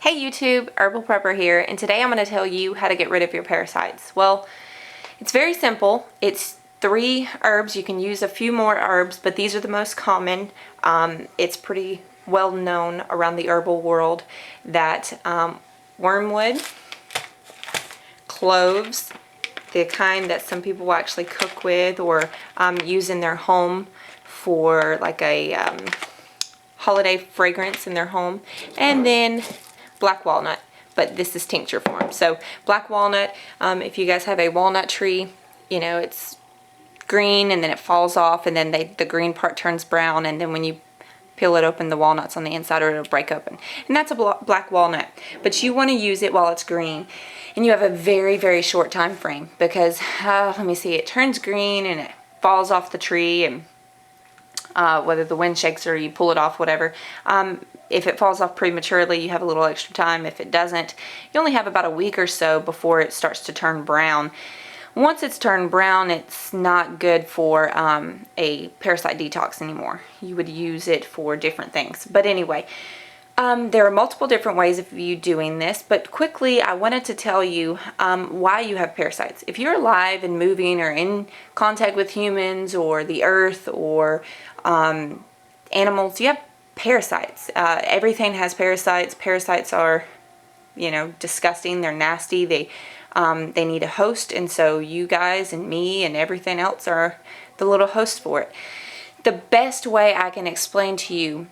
Hey YouTube, Herbal Prepper here, and today I'm going to tell you how to get rid of your parasites. Well, it's very simple. It's 3 herbs. You can use a few more herbs, but these are the most common. It's pretty well known around the herbal world that wormwood, cloves, the kind that some people will actually cook with or use in their home for like a holiday fragrance in their home, and then black walnut, but this is tincture form. So black walnut, if you guys have a walnut tree, you know, it's green and then it falls off and then the green part turns brown, and then when you peel it open, the walnuts on the inside, or it'll break open. And that's a black walnut, but you want to use it while it's green. And you have a very, very short time frame because, let me see, it turns green and it falls off the tree, and whether the wind shakes or you pull it off, whatever. If it falls off prematurely, you have a little extra time. If it doesn't, you only have about a week or so before it starts to turn brown. Once it's turned brown, it's not good for a parasite detox anymore. You would use it for different things. But anyway, there are multiple different ways of you doing this, but quickly I wanted to tell you why you have parasites. If you're alive and moving or in contact with humans or the earth or animals, you have parasites. Everything has parasites. Parasites are, you know, disgusting. They're nasty. They need a host, and so you guys and me and everything else are the little host for it. The best way I can explain to you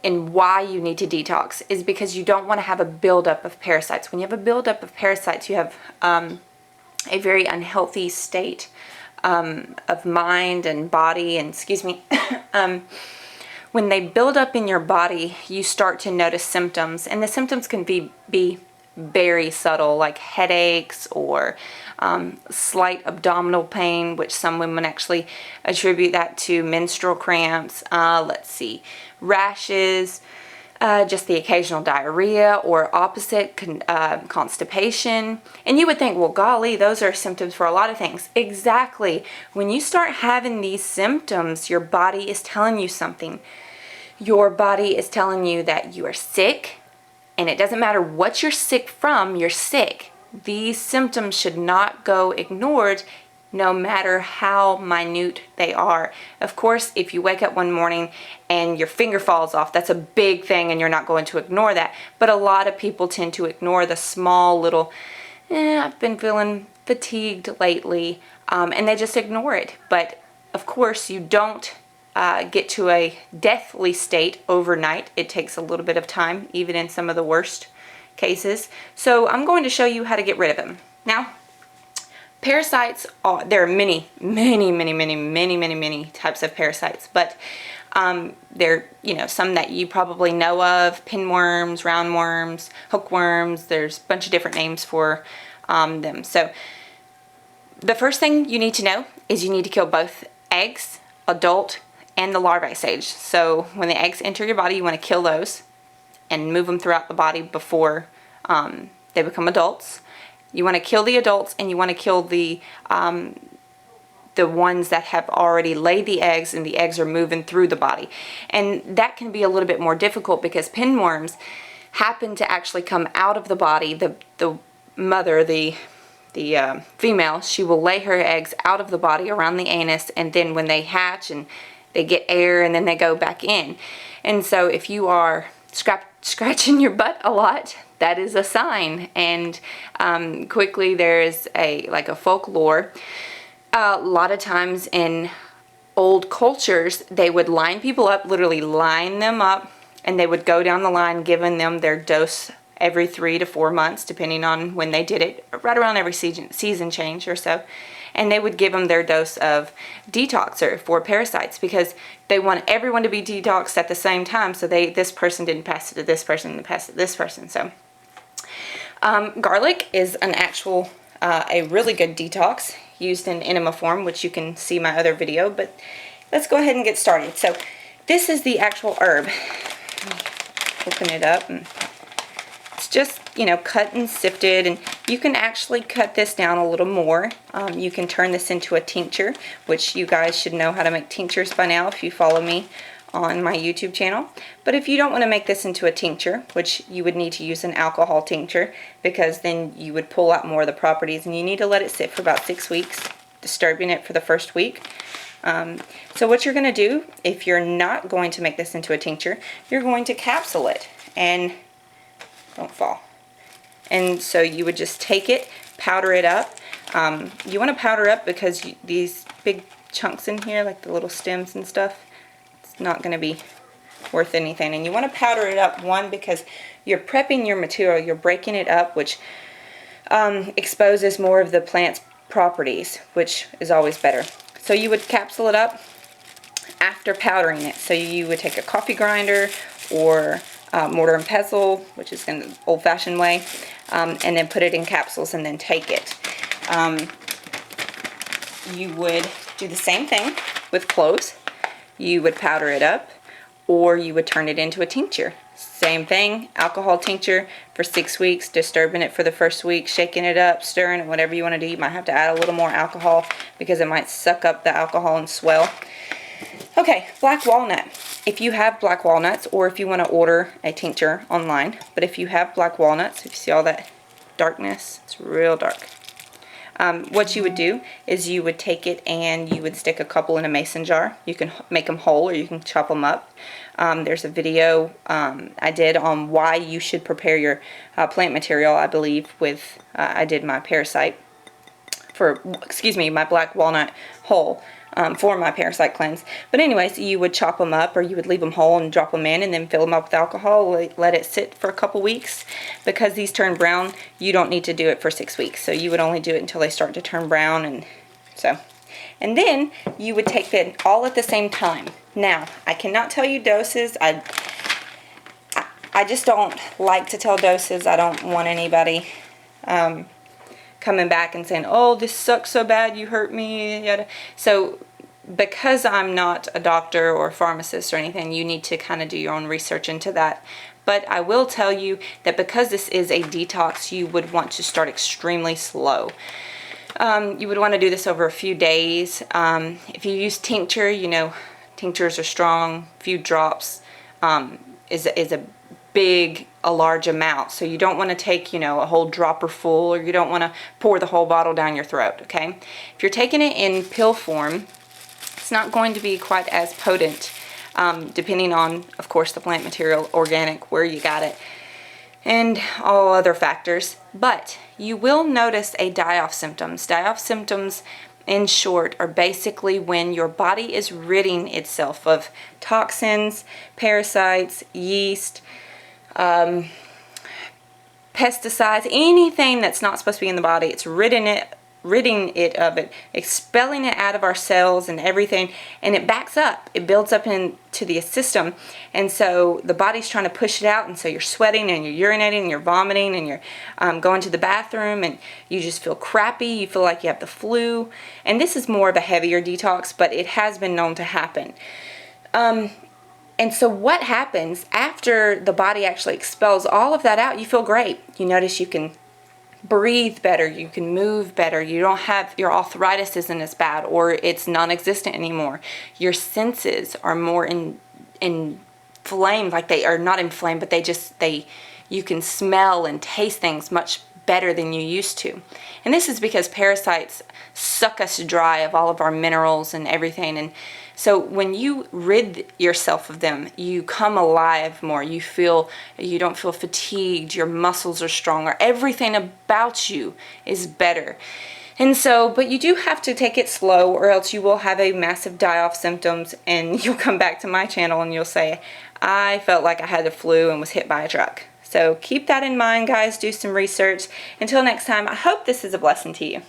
and why you need to detox is because you don't want to have a buildup of parasites. When you have a buildup of parasites, you have a very unhealthy state of mind and body, and when they build up in your body, you start to notice symptoms, and the symptoms can be very subtle, like headaches or slight abdominal pain, which some women actually attribute that to menstrual cramps. Let's see, rashes, just the occasional diarrhea, or opposite, constipation. And you would think, well, golly, those are symptoms for a lot of things. Exactly. When you start having these symptoms, your body is telling you something. Your body is telling you that you are sick, and it doesn't matter what you're sick from, you're sick. These symptoms should not go ignored, no matter how minute they are. Of course, if you wake up one morning and your finger falls off, that's a big thing and you're not going to ignore that. But a lot of people tend to ignore the small little, I've been feeling fatigued lately, and they just ignore it. But of course, you don't get to a deathly state overnight. It takes a little bit of time, even in some of the worst cases. So I'm going to show you how to get rid of them. Now, parasites, there are many types of parasites, but there, you know, some that you probably know of: pinworms, roundworms, hookworms. There's a bunch of different names for them. So the first thing you need to know is you need to kill both eggs, adult, and the larvae stage. So when the eggs enter your body, you want to kill those and move them throughout the body before they become adults. You want to kill the adults, and you want to kill the ones that have already laid the eggs and the eggs are moving through the body. And that can be a little bit more difficult because pinworms happen to actually come out of the body. The mother, the female, she will lay her eggs out of the body around the anus, and then when they hatch and they get air, and then they go back in. And so if you are scratching your butt a lot, that is a sign. And quickly, there is a folklore. A lot of times in old cultures, they would line people up, literally line them up, and they would go down the line giving them their dose every 3 to 4 months, depending on when they did it, right around every season change or so. And they would give them their dose of detoxer for parasites because they want everyone to be detoxed at the same time. So this person didn't pass it to this person, and pass it to this person. So garlic is an actual, a really good detox used in enema form, which you can see my other video. But let's go ahead and get started. So this is the actual herb. Open it up, and it's just, you know, cut and sifted, and you can actually cut this down a little more. You can turn this into a tincture, which you guys should know how to make tinctures by now if you follow me on my YouTube channel. But if you don't want to make this into a tincture, which you would need to use an alcohol tincture, because then you would pull out more of the properties, and you need to let it sit for about 6 weeks, disturbing it for the first week. So what you're going to do, if you're not going to make this into a tincture, you're going to capsule it, and don't fall. And so you would just take it, powder it up. You want to powder up because these big chunks in here, like the little stems and stuff, it's not going to be worth anything. And you want to powder it up, one, because you're prepping your material, you're breaking it up, which exposes more of the plant's properties, which is always better. So you would capsule it up after powdering it. So you would take a coffee grinder or mortar and pestle, which is in the old-fashioned way, and then put it in capsules and then take it. You would do the same thing with cloves. You would powder it up, or you would turn it into a tincture. Same thing, alcohol tincture for 6 weeks, disturbing it for the first week, shaking it up, stirring it, whatever you want to do. You might have to add a little more alcohol because it might suck up the alcohol and swell. Okay, black walnut. If you have black walnuts, or if you want to order a tincture online, but if you have black walnuts, if you see all that darkness, it's real dark. What you would do is you would take it and you would stick a couple in a mason jar. You can make them whole, or you can chop them up. There's a video I did on why you should prepare your plant material, I believe, with, I did my Parasite, my black walnut whole. For my Parasite cleanse. But anyways, you would chop them up, or you would leave them whole and drop them in, and then fill them up with alcohol, let it sit for a couple weeks. Because these turn brown, you don't need to do it for 6 weeks. So you would only do it until they start to turn brown. And then you would take it all at the same time. Now, I cannot tell you doses. I just don't like to tell doses. I don't want anybody coming back and saying, oh, this sucks so bad, you hurt me, yada. So because I'm not a doctor or a pharmacist or anything, you need to kind of do your own research into that. But I will tell you that because this is a detox, you would want to start extremely slow. You would want to do this over a few days. If you use tincture, you know, tinctures are strong. A few drops is a large amount. So you don't want to take, you know, a whole dropper full, or you don't want to pour the whole bottle down your throat, okay? If you're taking it in pill form, it's not going to be quite as potent, depending on, of course, the plant material, organic, where you got it, and all other factors. But you will notice a die-off symptoms. Die-off symptoms, in short, are basically when your body is ridding itself of toxins, parasites, yeast, pesticides, anything that's not supposed to be in the body. It's ridding it of it, expelling it out of our cells and everything, and it backs up. It builds up into the system, and so the body's trying to push it out, and so you're sweating and you're urinating and you're vomiting and you're going to the bathroom, and you just feel crappy. You feel like you have the flu, and this is more of a heavier detox, but it has been known to happen. And so what happens after the body actually expels all of that out? You feel great. You notice you can breathe better, you can move better, you don't have, your arthritis isn't as bad, or it's non-existent anymore. Your senses are more inflamed, like they are not inflamed, but you can smell and taste things much better than you used to. And this is because parasites suck us dry of all of our minerals and everything, and so when you rid yourself of them, you come alive more. You don't feel fatigued, your muscles are stronger, everything about you is better. And so, but you do have to take it slow, or else you will have a massive die-off symptoms, and you'll come back to my channel and you'll say, I felt like I had the flu and was hit by a truck. So keep that in mind, guys. Do some research. Until next time, I hope this is a blessing to you.